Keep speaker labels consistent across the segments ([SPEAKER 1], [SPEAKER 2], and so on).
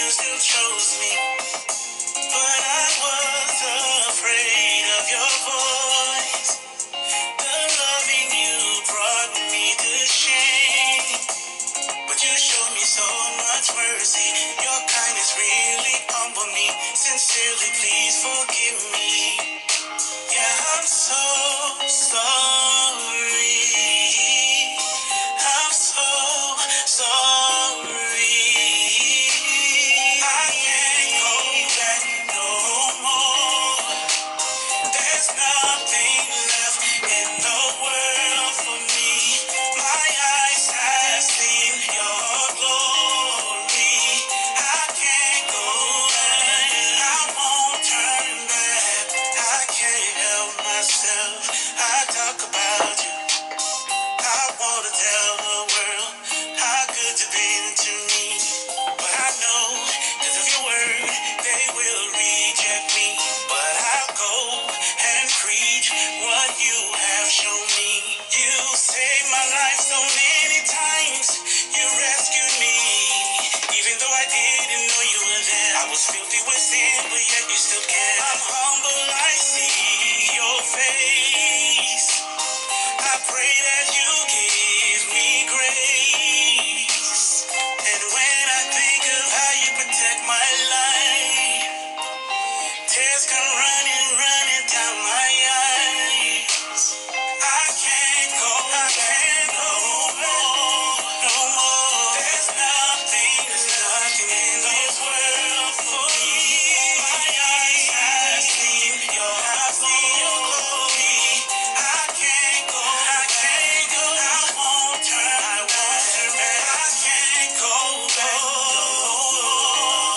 [SPEAKER 1] you still chose me. But I was afraid of your voice. The loving you brought me to shame. But you showed me so much mercy. Your kindness really humbled me. Sincerely, please forgive me. Yeah, I'm so sorry. I'm so sorry. I can't go back no more. There's nothing left in the world for me. My eyes have seen your glory. I can't go back. I won't turn back. I can't help myself. I talk about you. I wanna tell the world how good you've been to me. But I know, 'cause of your word, they will reject me. But I'll go and preach what you have shown me. You saved my life so many times. You rescued me. Even though I didn't know you were there. I was filthy with sin, but yet you still care. I'm humble, I see your face. I pray that you give me grace. And when I think of how you protect my life, tears come running down my eyes. I can't go no more. There's nothing in this world for me. My eyes have seen your glory. I can't go. I won't turn back. I can't go back no more.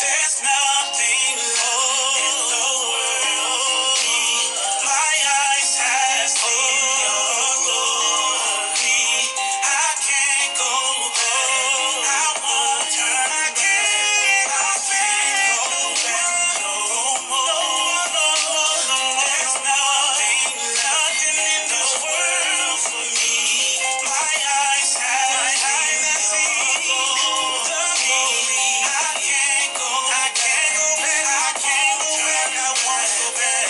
[SPEAKER 1] There's nothing low in the world. My eyes have seen your glory. I can't go back. I won't turn back. I can't go back no more. There's nothing in this world for me. My eyes have seen your glory. I can't go back. I can't go back. I won't go back.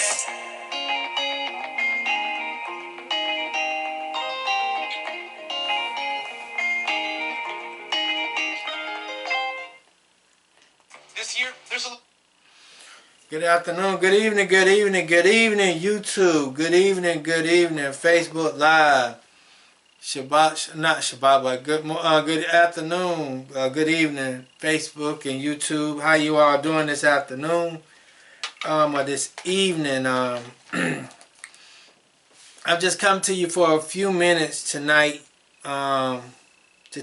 [SPEAKER 1] This year, there's a... Good afternoon, good evening, YouTube. Good evening, Facebook Live. Shabbat, not Shabbat, but good afternoon, good evening, Facebook and YouTube. How you all doing this afternoon? Or this evening? I've just come to you for a few minutes tonight to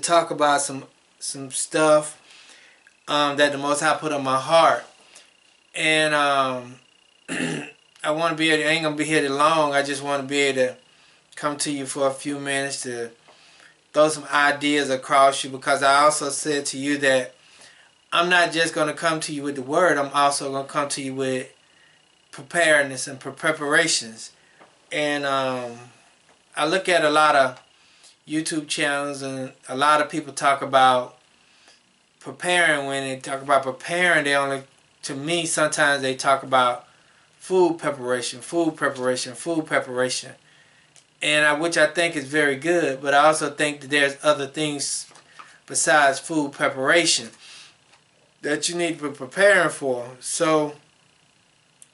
[SPEAKER 1] talk about some stuff that the Most High put on my heart, and I want to be able. I ain't gonna be here too long. I just want to be able to come to you for a few minutes to throw some ideas across you, because I also said to you that I'm not just going to come to you with the word. I'm also going to come to you with preparedness and preparations. And I look at a lot of YouTube channels, and a lot of people talk about preparing. When they talk about preparing, they only, to me, sometimes they talk about food preparation, and which I think is very good, but I also think that there's other things besides food preparation that you need to be preparing for. So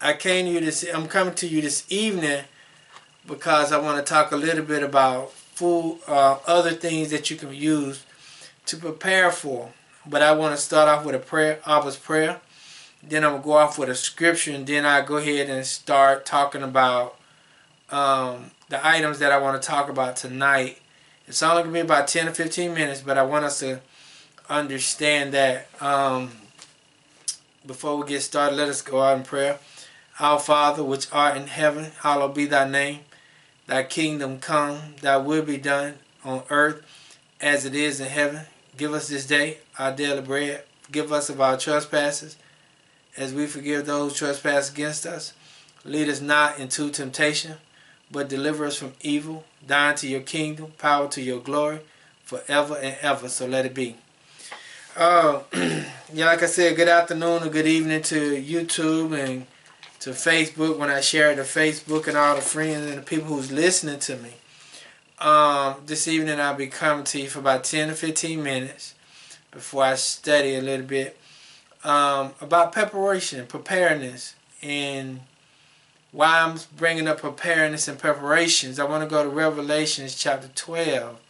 [SPEAKER 1] I'm coming to you this evening because I want to talk a little bit about food, other things that you can use to prepare for. But I want to start off with a prayer, Abba's prayer. Then I'm going to go off with a scripture, and then I go ahead and start talking about the items that I want to talk about tonight. It's only going to be about 10 or 15 minutes, but I want us to understand that. Before we get started, let us go out in prayer. Our Father, which art in heaven, hallowed be thy name. Thy kingdom come, thy will be done on earth as it is in heaven. Give us this day our daily bread. Forgive us of our trespasses, as we forgive those who trespass against us. Lead us not into temptation, but deliver us from evil. Thine to your kingdom, power to your glory, forever and ever. So let it be.
[SPEAKER 2] Uh, yeah, like I said, good afternoon or good evening to YouTube and to Facebook when I share it to Facebook and all the friends and the people who's listening to me. This evening I'll be coming to you for about 10 to 15 minutes before I study a little bit about preparation, preparedness, and why I'm bringing up preparedness and preparations. I want to go to Revelations chapter 12,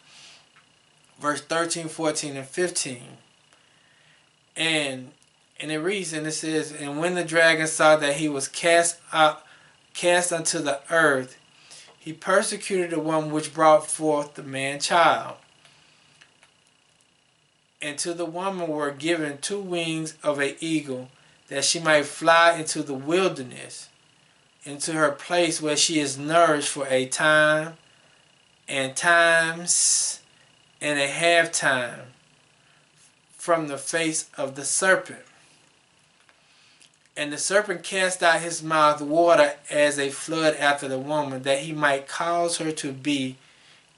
[SPEAKER 2] verse 13, 14, and 15. And it reads, and it says, and when the dragon saw that he was cast unto the earth, he persecuted the one which brought forth the man child. And to the woman were given 2 wings of an eagle, that she might fly into the wilderness, into her place where she is nourished for a time, and times, and a half time, from the face of the serpent. And the serpent cast out his mouth water as a flood after the woman, that he might cause her to be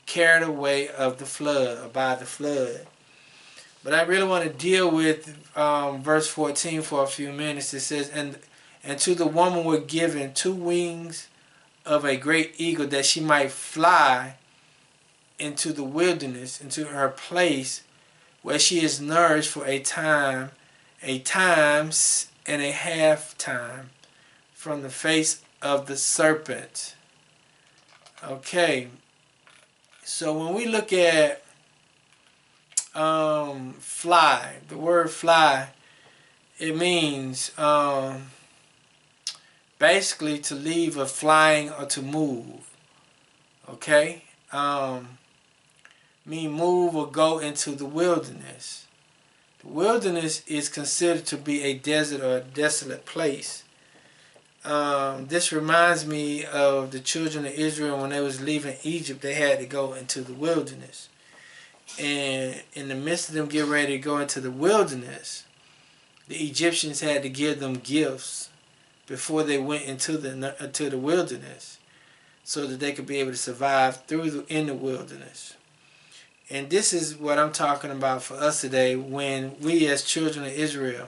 [SPEAKER 2] carried away of the flood, or by the flood. But I really want to deal with verse 14 for a few minutes. It says, and to the woman were given 2 wings of a great eagle, that she might fly into the wilderness, into her place where she is nourished for a time, times, and a half time, from the face of the serpent. Okay, so when we look at fly, the word fly, it means basically to leave a flying or to move. Okay, mean move or go into the wilderness. The wilderness is considered to be a desert or a desolate place. This reminds me of the children of Israel when they was leaving Egypt. They had to go into the wilderness. And in the midst of them getting ready to go into the wilderness, the Egyptians had to give them gifts before they went into the wilderness, so that they could be able to survive in the wilderness. And this is what I'm talking about for us today, when we as children of Israel,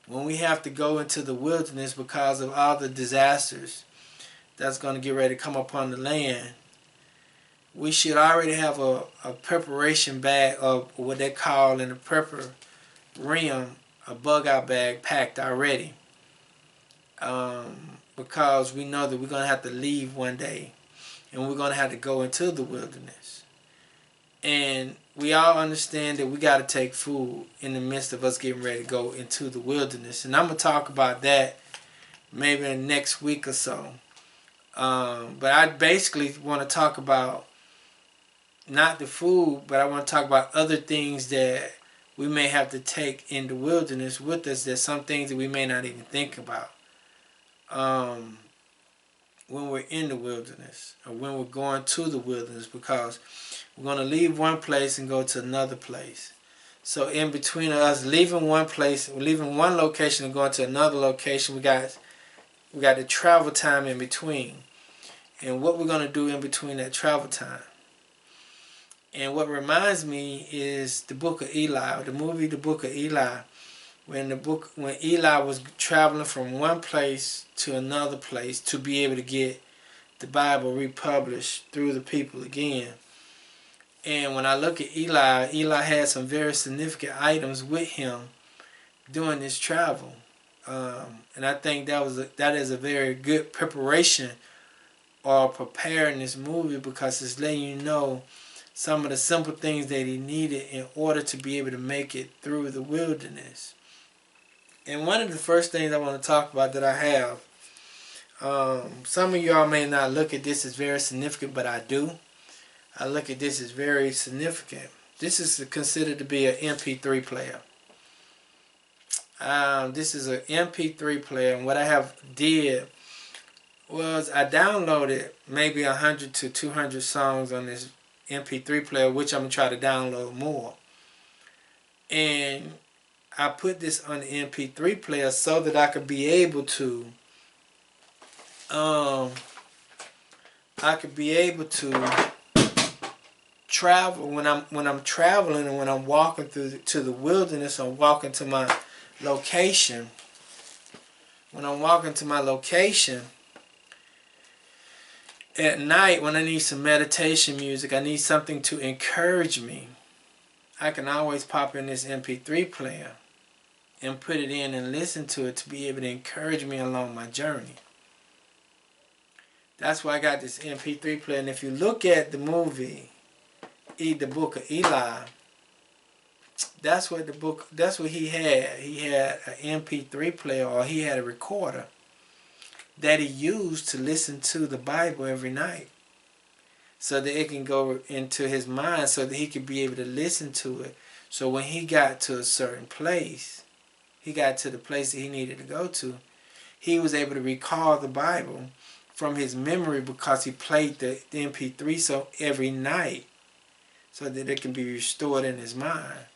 [SPEAKER 2] when we have to go into the wilderness because of all the disasters that's going to get ready to come upon the land, we should already have a preparation bag, of what they call in the prepper realm, a bug-out bag packed already. Because we know that we're going to have to leave one day, and we're going to have to go into the wilderness. And we all understand that we got to take food in the midst of us getting ready to go into the wilderness. And I'm going to talk about that maybe in the next week or so. But I basically want to talk about not the food, but I want to talk about other things that we may have to take in the wilderness with us. There's some things that we may not even think about when we're in the wilderness, or when we're going to the wilderness, because we're going to leave one place and go to another place. So in between us leaving one place, leaving one location and going to another location, we got the travel time in between. And what we're going to do in between that travel time. And what reminds me is the Book of Eli, or the movie The Book of Eli. When Eli was traveling from one place to another place to be able to get the Bible republished through the people again. And when I look at Eli had some very significant items with him during this travel. And I think that is a very good preparation or preparedness movie, because it's letting you know some of the simple things that he needed in order to be able to make it through the wilderness. And one of the first things I want to talk about that I have, some of y'all may not look at this as very significant, but I do. I look at this as very significant. This is considered to be an MP3 player. This is an MP3 player, and what I have did was I downloaded maybe 100 to 200 songs on this MP3 player, which I'm going to try to download more. And I put this on the MP3 player so that I could be able to travel, when I'm traveling and when I'm walking to the wilderness, I'm walking to my location. When I'm walking to my location at night, when I need some meditation music, I need something to encourage me, I can always pop in this MP3 player and put it in and listen to it to be able to encourage me along my journey. That's why I got this MP3 player. And if you look at the movie, the Book of Eli, that's what he had. He had an MP3 player, or he had a recorder that he used to listen to the Bible every night, so that it can go into his mind, so that he could be able to listen to it. So when he got to a certain place, he got to the place that he needed to go to, he was able to recall the Bible from his memory, because he played the MP3 so every night, so that it can be restored in his mind.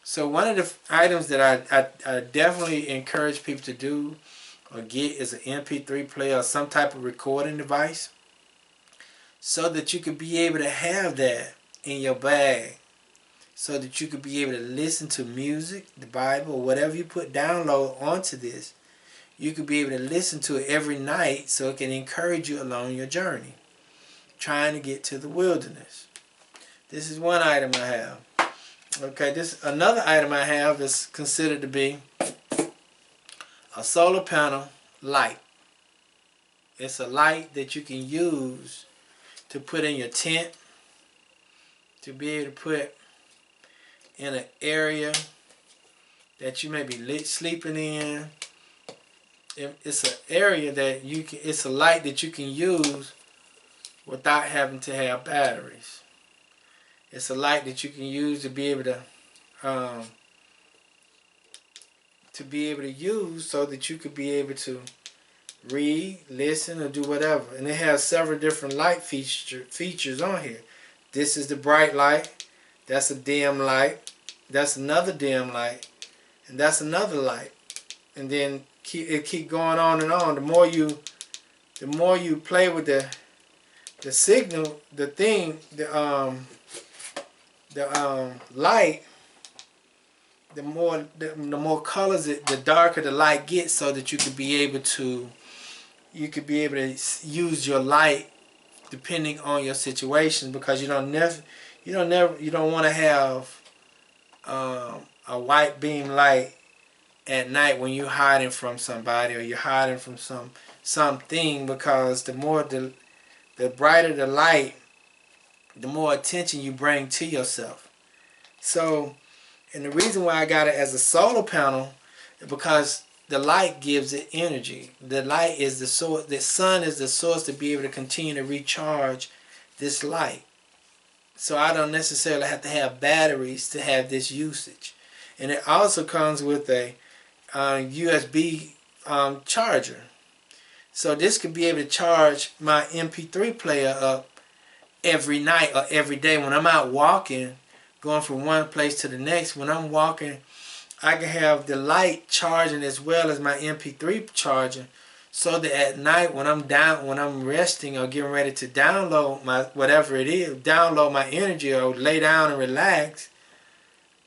[SPEAKER 2] So one of the items that I definitely encourage people to do or get is an MP3 player or some type of recording device, so that you could be able to have that in your bag, so that you could be able to listen to music, the Bible, whatever you download onto this. You could be able to listen to it every night, so it can encourage you along your journey, trying to get to the wilderness. This is one item I have. Okay, another item I have is considered to be a solar panel light. It's a light that you can use to put in your tent, to be able to put in an area that you may be sleeping in. It's an area that it's a light that you can use without having to have batteries. It's a light that you can use to be able to use, so that you could be able to read, listen, or do whatever. And it has several different light features on here. This is the bright light. That's a dim light. That's another dim light. And that's another light. And then it keep going on and on. The more you play with the signal, the light, the more colors the darker the light gets, so that you could be able to use your light depending on your situation, because you don't want to have a white beam light at night when you're hiding from somebody, or you're hiding from something, because the brighter the light, the more attention you bring to yourself. So, and the reason why I got it as a solar panel is because the light gives it energy. The light is the source. The sun is the source to be able to continue to recharge this light. So I don't necessarily have to have batteries to have this usage. And it also comes with a USB charger. So this could be able to charge my MP3 player up every night or every day when I'm out walking, going from one place to the next. When I'm walking, I can have the light charging as well as my MP3 charger, so that at night when I'm resting or getting ready to download my whatever it is, download my energy or lay down and relax,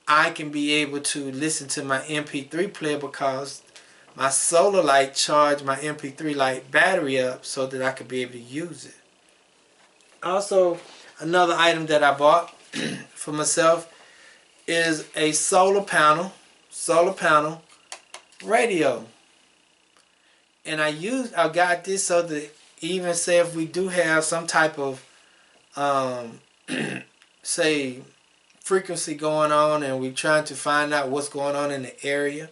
[SPEAKER 2] I can be able to listen to my MP3 player, because my solar light charged my MP3 light battery up, so that I could be able to use it. Also, another item that I bought for myself is a solar panel radio. And I got this so that even say if we do have some type of say frequency going on, and we're trying to find out what's going on in the area,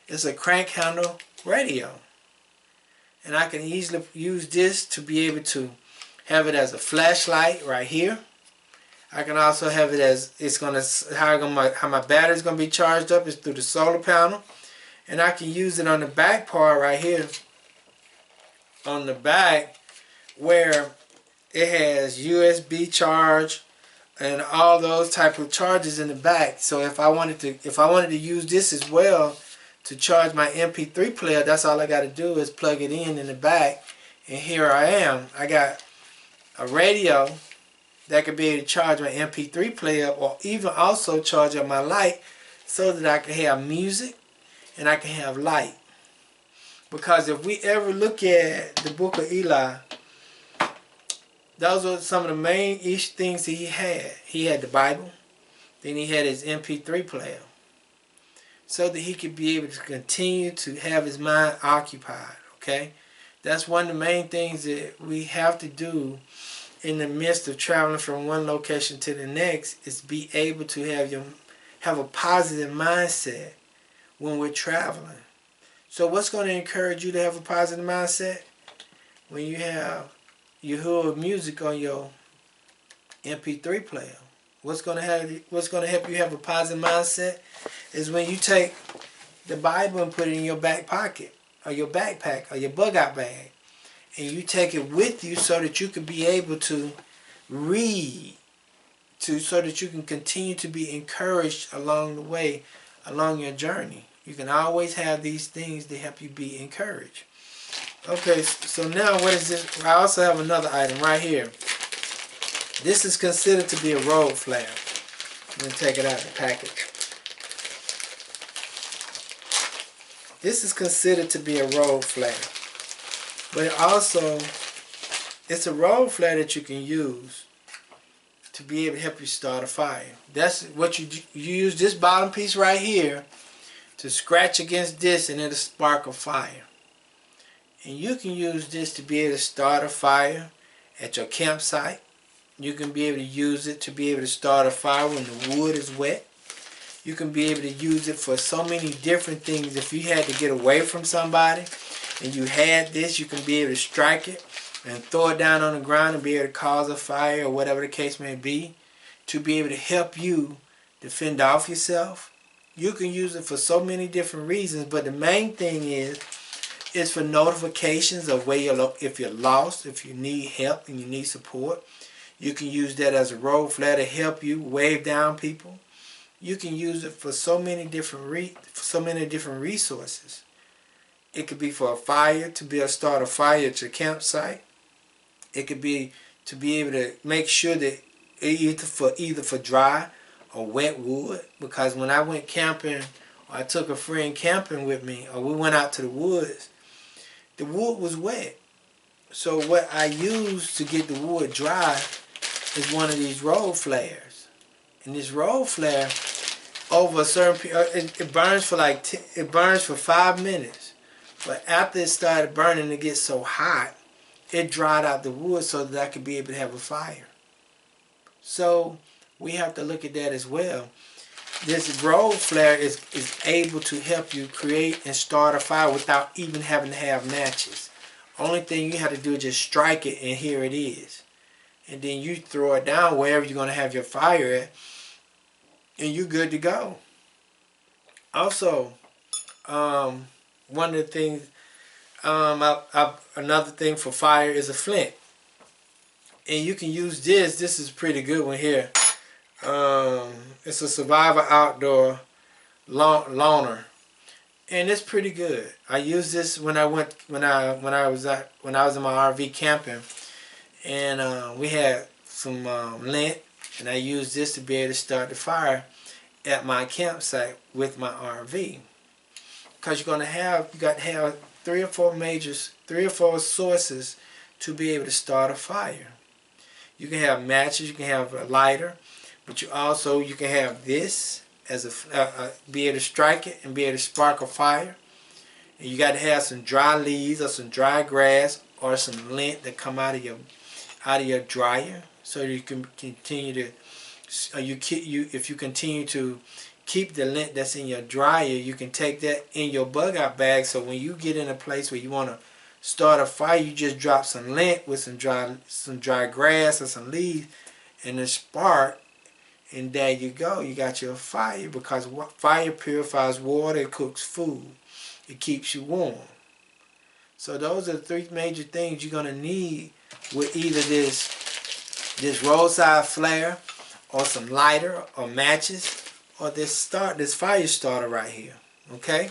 [SPEAKER 2] it's a crank handle radio. And I can easily use this to be able to have it as a flashlight right here. I can also have it as how my battery's gonna be charged up is through the solar panel, and I can use it on the back part right here, on the back, where it has USB charge and all those type of charges in the back. So if I wanted to use this as well to charge my MP3 player, that's all I got to do is plug it in the back, and here I am. I got a radio that could be able to charge my MP3 player, or even also charge up my light so that I can have music and I can have light. Because if we ever look at the book of Eli, those were some of the main things that he had. He had the Bible, then he had his MP3 player, so that he could be able to continue to have his mind occupied. Okay, that's one of the main things that we have to do in the midst of traveling from one location to the next, is be able to have a positive mindset when we're traveling. So what's going to encourage you to have a positive mindset? When you have your music on your MP3 player. What's going to help you have a positive mindset is when you take the Bible and put it in your back pocket, or your backpack, or your bug out bag, and you take it with you so that you can be able to read, so that you can continue to be encouraged along the way, along your journey. You can always have these things to help you be encouraged. Okay, so now what is this? I also have another item right here. This is considered to be a road flare. I'm going to take it out of the package. This is considered to be a road flare. But it's a road flare that you can use to be able to help you start a fire. That's what you use this bottom piece right here to scratch against this, and it'll spark a fire. And you can use this to be able to start a fire at your campsite. You can be able to use it to be able to start a fire when the wood is wet. You can be able to use it for so many different things. If you had to get away from somebody and you had this, you can be able to strike it and throw it down on the ground and be able to cause a fire, or whatever the case may be, to be able to help you defend off yourself. You can use it for so many different reasons, but the main thing is for notifications of where if you're lost, if you need help and you need support. You can use that as a road flare to help you wave down people. You can use it for so many different resources. It could be for a fire, to be able to start a fire at your campsite. It could be to be able to make sure that either for dry or wet wood. Because when I went camping, or I took a friend camping with me, or we went out to the wood was wet. So what I used to get the wood dry is one of these road flares. And this road flare, over a certain period, it burns for 5 minutes. But after it started burning, it gets so hot, it dried out the wood so that I could be able to have a fire. So we have to look at that as well. This road flare is able to help you create and start a fire without even having to have matches. Only thing you have to do is just strike it, and here it is. And then you throw it down wherever you're going to have your fire at, and you're good to go. Also, one of the things, another thing for fire is a flint. And you can use this. This is a pretty good one here. It's a Survivor Outdoor Loner, and it's pretty good. I used this when I was in my RV camping, and we had some lint, and I used this to be able to start the fire at my campsite with my RV. Because you got to have three or four sources to be able to start a fire. You can have matches, you can have a lighter, but you can have this as be able to strike it and be able to spark a fire. And you got to have some dry leaves or some dry grass or some lint that come out of your dryer, so you can continue to if you continue to keep the lint that's in your dryer, you can take that in your bug out bag, so when you get in a place where you want to start a fire, you just drop some lint with some dry grass or some leaves and a spark, and there you go. You got your fire, because fire purifies water, it cooks food, it keeps you warm. So those are the three major things you're going to need with either this roadside flare, or some lighter or matches, or this fire starter right here. Okay?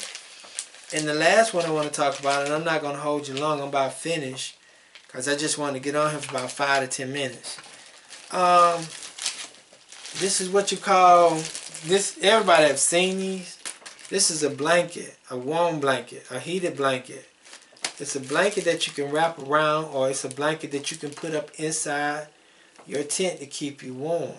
[SPEAKER 2] And the last one I want to talk about, and I'm not going to hold you long, I'm about finished, because I just want to get on here for about 5 to 10 minutes. Um, this is what you call this. Everybody have seen these. This is a blanket, a warm blanket, a heated blanket. It's a blanket that you can wrap around, or it's a blanket that you can put up inside your tent to keep you warm.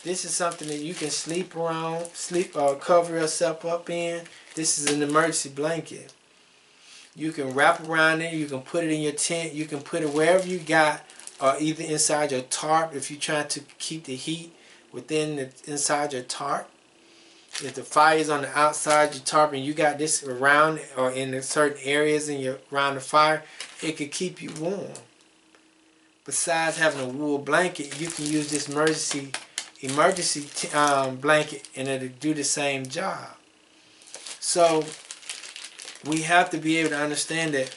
[SPEAKER 2] This is something that you can sleep around, sleep or cover yourself up in. This is an emergency blanket. You can wrap around it. You can put it in your tent. You can put it wherever you got, or either inside your tarp if you're trying to keep the heat inside your tarp. If the fire is on the outside your tarp and you got this around or in certain areas around the fire, it could keep you warm. Besides having a wool blanket, you can use this emergency blanket and it'll do the same job. So we have to be able to understand that,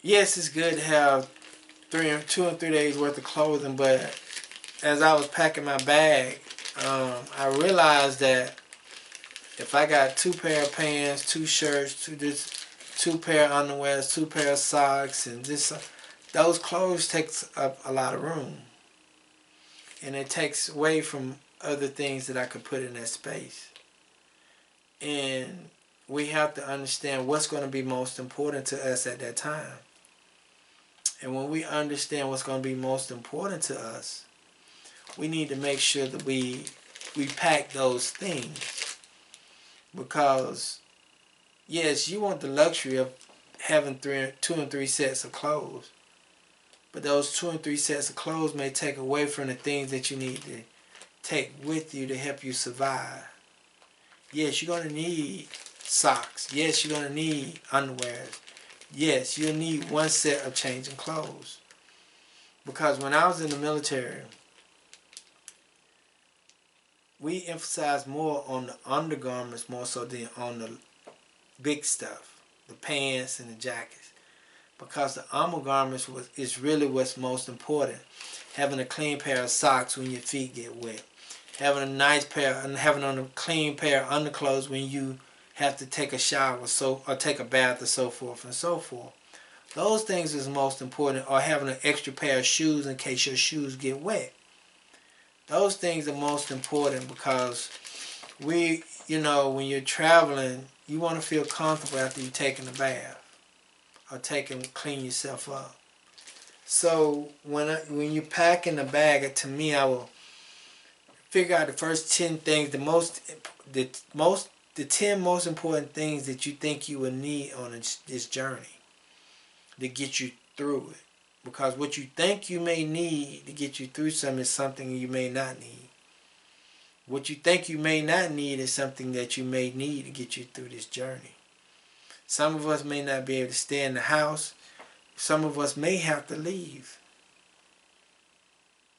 [SPEAKER 2] yes, it's good to have 2 and 3 days worth of clothing, but as I was packing my bag, I realized that if I got 2 pair of pants, 2 shirts, 2 pair of underwear, 2 pair of socks, and those clothes takes up a lot of room, and it takes away from other things that I could put in that space. And we have to understand what's going to be most important to us at that time. And when we understand what's going to be most important to us, we need to make sure that we pack those things. Because, yes, you want the luxury of having 2 and 3 sets of clothes. But those 2 and 3 sets of clothes may take away from the things that you need to take with you to help you survive. Yes, you're going to need socks. Yes, you're going to need underwear. Yes, you'll need 1 set of changing clothes. Because when I was in the military, we emphasized more on the undergarments more so than on the big stuff, the pants and the jackets. Because the undergarments is really what's most important. Having a clean pair of socks when your feet get wet. Having a nice pair, and having on a clean pair of underclothes when you have to take a shower or take a bath or so forth and so forth. Those things is most important, or having an extra pair of shoes in case your shoes get wet. Those things are most important because when you're traveling, you want to feel comfortable after you've taken a bath or clean yourself up. So when you're packing a bag, to me, I will figure out the first 10 things, the 10 most important things that you think you will need on this journey to get you through it. Because what you think you may need to get you through something is something you may not need. What you think you may not need is something that you may need to get you through this journey. Some of us may not be able to stay in the house. Some of us may have to leave,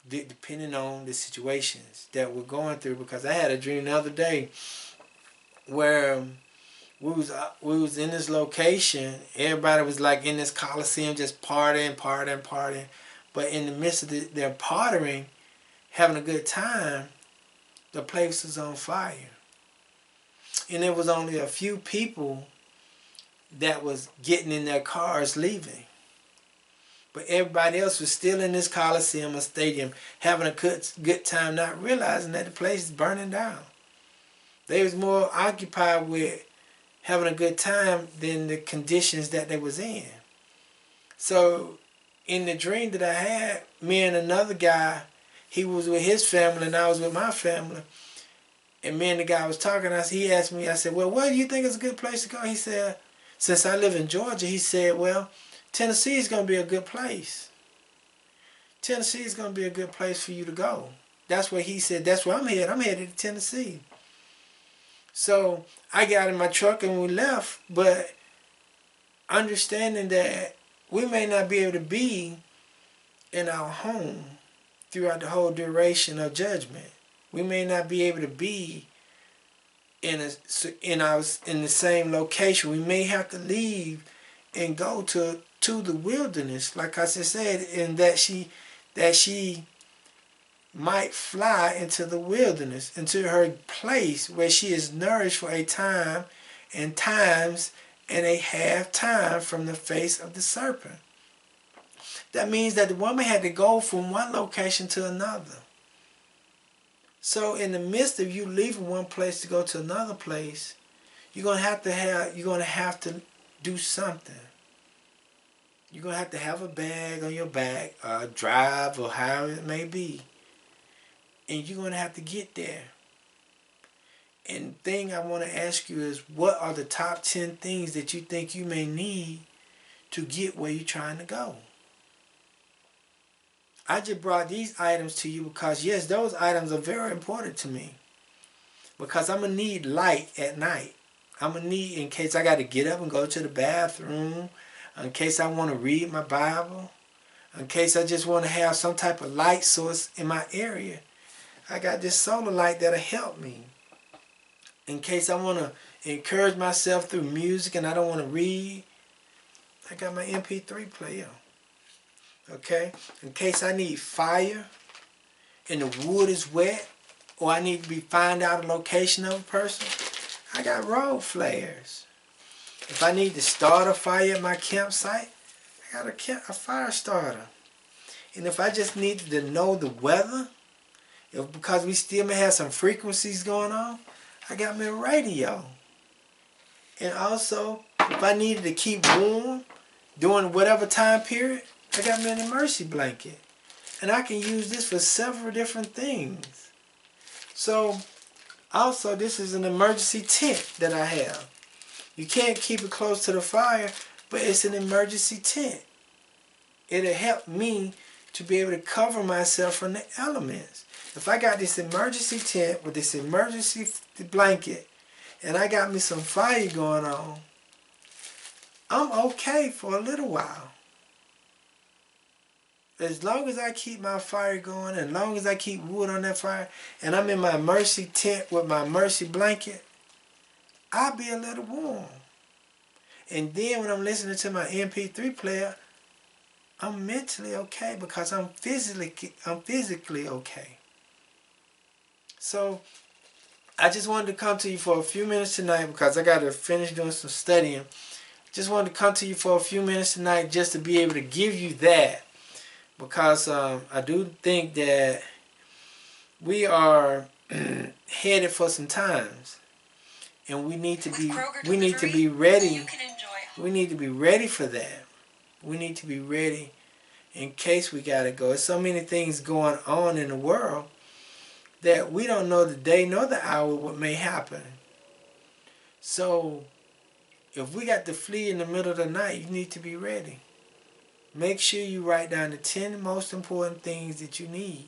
[SPEAKER 2] depending on the situations that we're going through. Because I had a dream the other day where we was in this location. Everybody was like in this Coliseum just partying. But in the midst of their partying, having a good time, the place was on fire. And there was only a few people that was getting in their cars leaving. But everybody else was still in this Coliseum or stadium having a good time, not realizing that the place is burning down. They was more occupied with having a good time than the conditions that they was in. So in the dream that I had, me and another guy, he was with his family and I was with my family. And me and the guy was talking. He asked me, I said, well, where do you think is a good place to go? He said, since I live in Georgia, he said, well, Tennessee is going to be a good place. Tennessee is going to be a good place for you to go. That's where he said, that's where I'm headed. I'm headed to Tennessee. So I got in my truck and we left, but understanding that we may not be able to be in our home throughout the whole duration of judgment. We may not be able to be in the same location. We may have to leave and go to the wilderness, like I just said, and that she might fly into the wilderness, into her place where she is nourished for a time and times and a half time from the face of the serpent. That means that the woman had to go from one location to another. So in the midst of you leaving one place to go to another place, you're gonna have to do something. You're gonna have to have a bag on your back, or drive, or however it may be, and you're gonna have to get there. And the thing I want to ask you is, what are the top 10 things that you think you may need to get where you're trying to go? I just brought these items to you because, yes, those items are very important to me. Because I'm going to need light at night. I'm going to need, in case I got to get up and go to the bathroom, in case I want to read my Bible, in case I just want to have some type of light source in my area. I got this solar light that'll help me. In case I want to encourage myself through music and I don't want to read, I got my MP3 player. Okay? In case I need fire and the wood is wet, or I need to find out a location of a person, I got road flares. If I need to start a fire at my campsite, I got a fire starter. And if I just needed to know the weather, because we still may have some frequencies going on, I got me a radio. And also, if I needed to keep warm during whatever time period, I got me an emergency blanket. And I can use this for several different things. So, also, this is an emergency tent that I have. You can't keep it close to the fire, but it's an emergency tent. It'll help me to be able to cover myself from the elements. If I got this emergency tent with this emergency blanket, and I got me some fire going on, I'm okay for a little while. As long as I keep my fire going, as long as I keep wood on that fire, and I'm in my emergency tent with my emergency blanket, I'll be a little warm. And then when I'm listening to my MP3 player, I'm mentally okay because I'm physically okay. So I just wanted to come to you for a few minutes tonight because I got to finish doing some studying. Just wanted to come to you for a few minutes tonight just to be able to give you that. Because I do think that we are headed for some times, and we need to be ready. We need to be ready for that. We need to be ready in case we gotta go. There's so many things going on in the world that we don't know the day nor the hour what may happen. So if we got to flee in the middle of the night, you need to be ready. Make sure you write down the 10 most important things that you need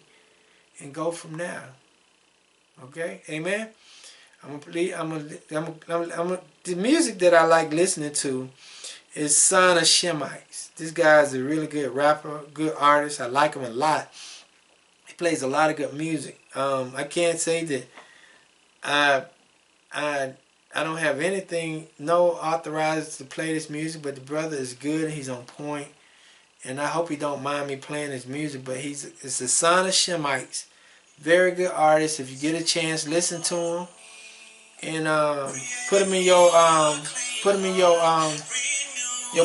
[SPEAKER 2] and go from there. Okay? Amen? The music that I like listening to is Son of Shemites. This guy is a really good rapper, good artist. I like him a lot. He plays a lot of good music. I can't say that I don't have anything, no authorized to play this music, but the brother is good. He's on point. And I hope he don't mind me playing his music, but it's the Son of Shemites. Very good artist. If you get a chance, listen to him. And put him in your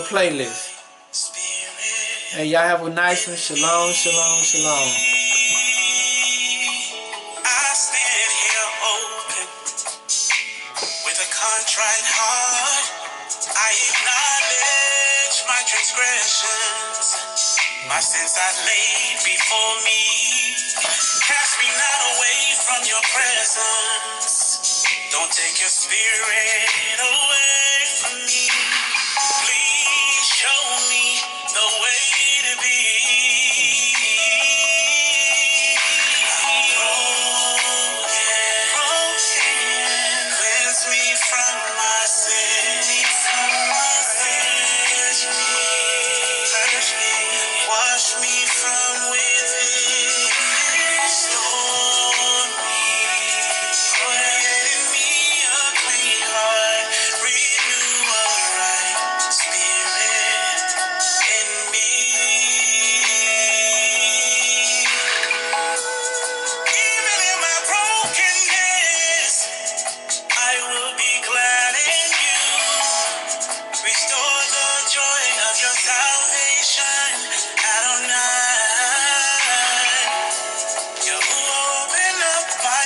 [SPEAKER 2] playlist. Hey, y'all have a nice one. Shalom, shalom, shalom.
[SPEAKER 1] I stand here open with a contrite heart. I acknowledge my transgressions, my sins I laid before me. Cast me not away from your presence. Don't take your spirit away from me.